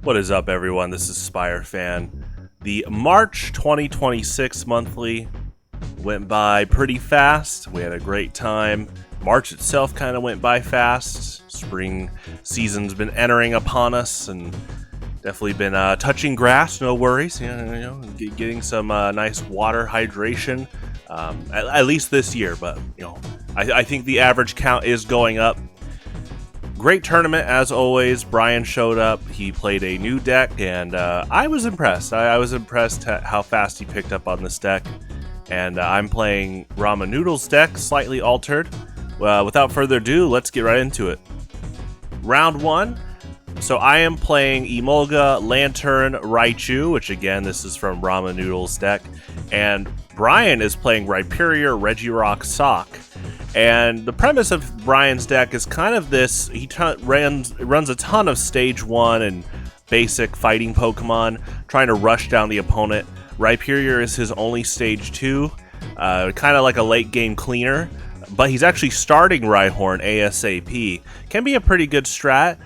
What is up, everyone? This is Spire Fan. The March 2026 monthly went by pretty fast. We had a great time. March itself kind of went by fast. Spring season's been entering upon us, and definitely been touching grass. No worries. Getting some nice water hydration. At least this year, but I think the average count is going up. Great tournament as always. Brian showed up. He played a new deck, and I was impressed. I was impressed at how fast he picked up on this deck. And I'm playing Ramen Noodle's deck, slightly altered. Without further ado, let's get right into it. Round 1. So I am playing Emolga, Lantern, Raichu, which again, this is from Ramen Noodle's deck. And Brian is playing Rhyperior, Regirock, Sock. And the premise of Brian's deck is kind of this: he runs a ton of Stage 1 and basic fighting Pokemon, trying to rush down the opponent. Rhyperior is his only Stage 2, kind of like a late game cleaner, but he's actually starting Rhyhorn ASAP. Can be a pretty good strat.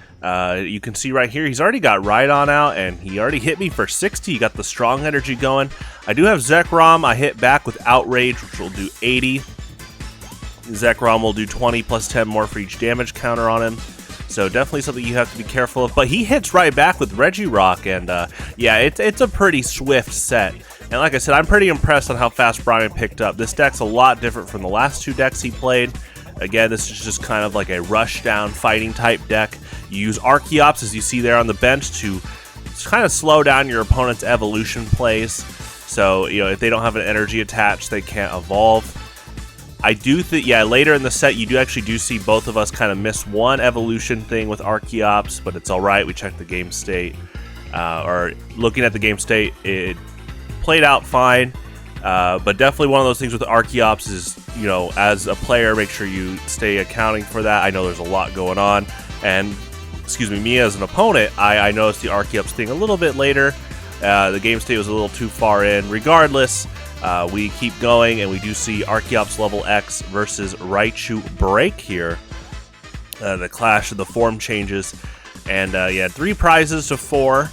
You can see right here, he's already got Rhydon out, and he already hit me for 60. He got the strong energy going. I do have Zekrom. I hit back with Outrage, which will do 80. Zekrom will do 20 plus 10 more for each damage counter on him. So definitely something you have to be careful of. But he hits right back with Regirock, and yeah, it's a pretty swift set. And like I said, I'm pretty impressed on how fast Brian picked up. This deck's a lot different from the last two decks he played. Again, this is just kind of like a rush-down fighting type deck. You use Archeops, as you see there on the bench, to kind of slow down your opponent's evolution plays. So, if they don't have an energy attached, they can't evolve. I do think, later in the set, you do see both of us kind of miss one evolution thing with Archeops, but it's alright. We checked the game state, or looking at the game state, it played out fine. But definitely one of those things with Archeops is, as a player, make sure you stay accounting for that. I know there's a lot going on, and me as an opponent, I noticed the Archeops thing a little bit later. The game state was a little too far in. Regardless, we keep going, and we do see Archeops level X versus Raichu break here. The clash of the form changes, and 3 prizes to 4.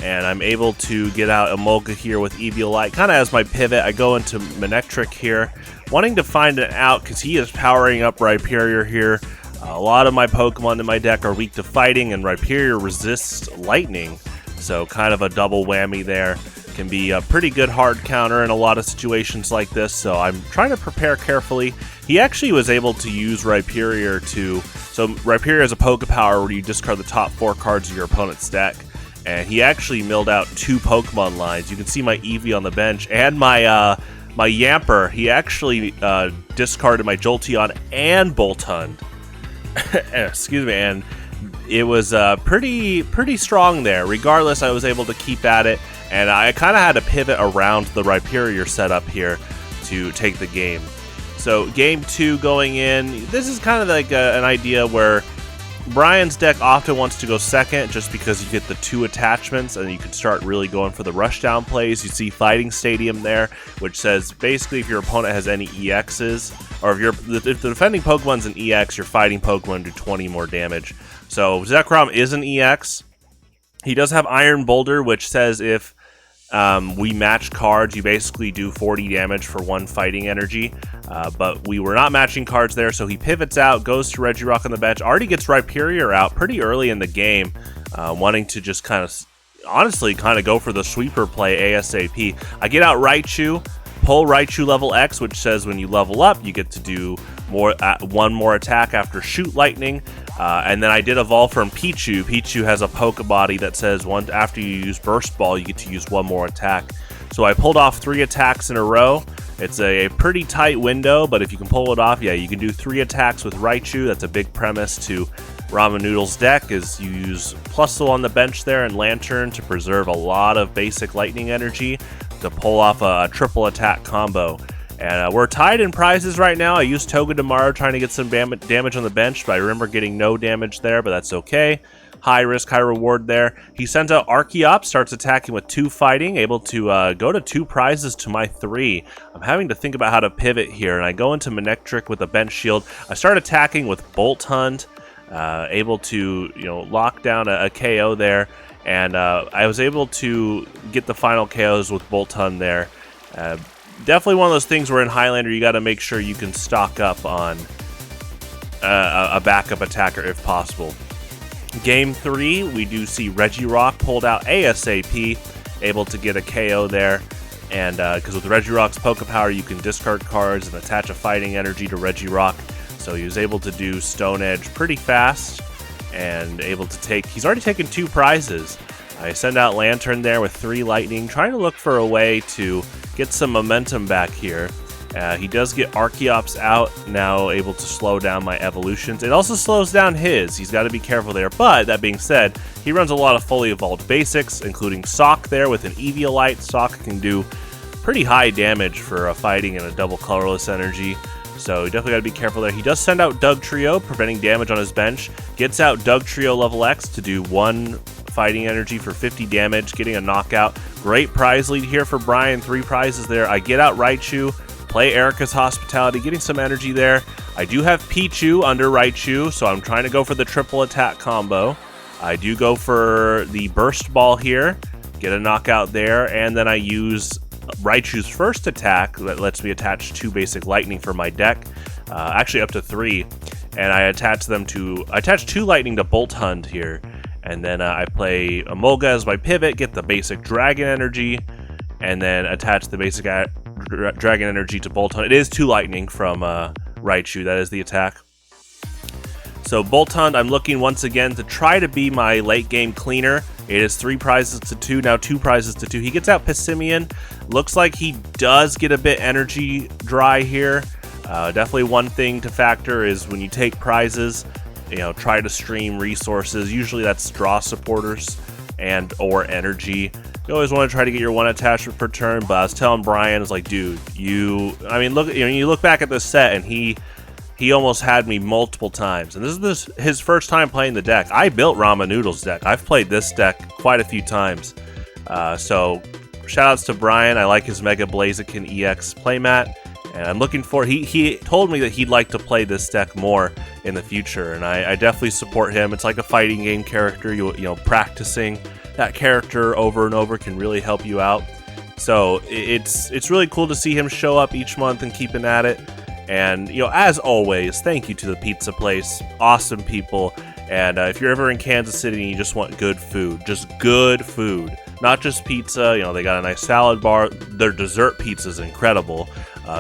And I'm able to get out Emolga here with Eviolite, kind of as my pivot. I go into Manectric here, wanting to find an out because he is powering up Rhyperior here. A lot of my Pokemon in my deck are weak to fighting, and Rhyperior resists lightning. So kind of a double whammy there. Can be a pretty good hard counter in a lot of situations like this, so I'm trying to prepare carefully. He actually was able to use Rhyperior so Rhyperior is a Pokepower where you discard the top 4 cards of your opponent's deck. And he actually milled out 2 Pokemon lines. You can see my Eevee on the bench and my Yamper. He actually discarded my Jolteon and Boltund. Excuse me, and it was pretty strong there. Regardless, I was able to keep at it, and I kind of had to pivot around the Rhyperior setup here to take the game. So game 2 going in. This is kind of like an idea where Brian's deck often wants to go second just because you get the 2 attachments and you can start really going for the rushdown plays. You see Fighting Stadium there, which says basically if your opponent has any EXs, or if the defending Pokemon's an EX, your fighting Pokemon do 20 more damage. So Zekrom is an EX. He does have Iron Boulder, which says if we match cards, you basically do 40 damage for 1 fighting energy, but we were not matching cards there, so he pivots out, goes to Regirock on the bench, already gets Rhyperior out pretty early in the game, wanting to just honestly go for the sweeper play ASAP. I get out Raichu, pull Raichu level X, which says when you level up, you get to do one more attack after Shoot Lightning. And then I did evolve from Pichu. Pichu has a Poke Body that says after you use Burst Ball, you get to use 1 more attack. So I pulled off 3 attacks in a row. It's a pretty tight window, but if you can pull it off, you can do 3 attacks with Raichu. That's a big premise to Ramen Noodle's deck, is you use Plusle on the bench there and Lantern to preserve a lot of basic lightning energy to pull off a triple attack combo. And we're tied in prizes right now. I used Togedemaru trying to get some damage on the bench, but I remember getting no damage there, but that's okay. High risk, high reward there. He sends out Archeops, starts attacking with 2 fighting, able to go to 2 prizes to my 3. I'm having to think about how to pivot here, and I go into Manectric with a bench shield. I start attacking with Boltund, able to lock down a KO there. and I was able to get the final KOs with Bolt Hunt there. Definitely one of those things where in Highlander you got to make sure you can stock up on a backup attacker if possible. Game 3, we do see Regirock pulled out ASAP, able to get a KO there. And because with Regirock's Poké Power, you can discard cards and attach a fighting energy to Regirock. So he was able to do Stone Edge pretty fast and able to take... He's already taken 2 prizes. I send out Lantern there with 3 lightning, trying to look for a way to get some momentum back here. He does get Archeops out, now able to slow down my evolutions. It also slows down his. He's got to be careful there. But that being said, he runs a lot of fully evolved basics, including Sock there with an Eviolite. Sock can do pretty high damage for a fighting and a double colorless energy. So you definitely got to be careful there. He does send out Doug Trio, preventing damage on his bench. Gets out Doug Trio level X to do 1 fighting energy for 50 damage, getting a knockout. Great prize lead here for Brian. 3 prizes there. I get out Raichu. Play Erica's Hospitality, getting some energy there. I do have Pichu under Raichu, so I'm trying to go for the triple attack combo. I do go for the Burst Ball here, get a knockout there, and then I use Raichu's first attack that lets me attach 2 basic lightning for my deck, actually up to 3, and I attach 2 lightning to Bolt Hunt here, and then I play Emolga as my pivot, get the basic Dragon Energy, and then attach the basic Dragon Energy to Bolt Hunt. It is 2 lightning from Raichu, that is the attack. So Bolt Hunt, I'm looking once again to try to be my late game cleaner. It is 3 prizes to 2, now 2 prizes to 2. He gets out Pissimian. Looks like he does get a bit energy dry here. Definitely one thing to factor is when you take prizes, you know, try to stream resources. Usually that's draw supporters and or energy. You always want to try to get your 1 attachment per turn, but I was telling Brian, I was like, dude, you look back at this set, and he almost had me multiple times, and this is his first time playing the deck. I built Ramen Noodle's deck. I've played this deck quite a few times, so shoutouts to Brian. I like his Mega Blaziken EX playmat, and I'm looking for. He told me that he'd like to play this deck more in the future, and I definitely support him. It's like a fighting game character. You know, practicing that character over and over can really help you out. So it's really cool to see him show up each month and keeping at it. And, you know, as always, thank you to the pizza place. Awesome people. And if you're ever in Kansas City and you just want good food, just good food, not just pizza, you know, they got a nice salad bar. Their dessert pizza is incredible.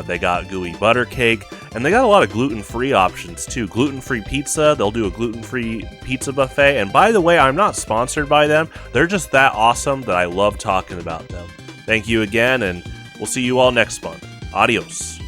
They got gooey butter cake, and they got a lot of gluten-free options too. Gluten-free pizza, they'll do a gluten-free pizza buffet. And by the way, I'm not sponsored by them. They're just that awesome that I love talking about them. Thank you again, and we'll see you all next month. Adios.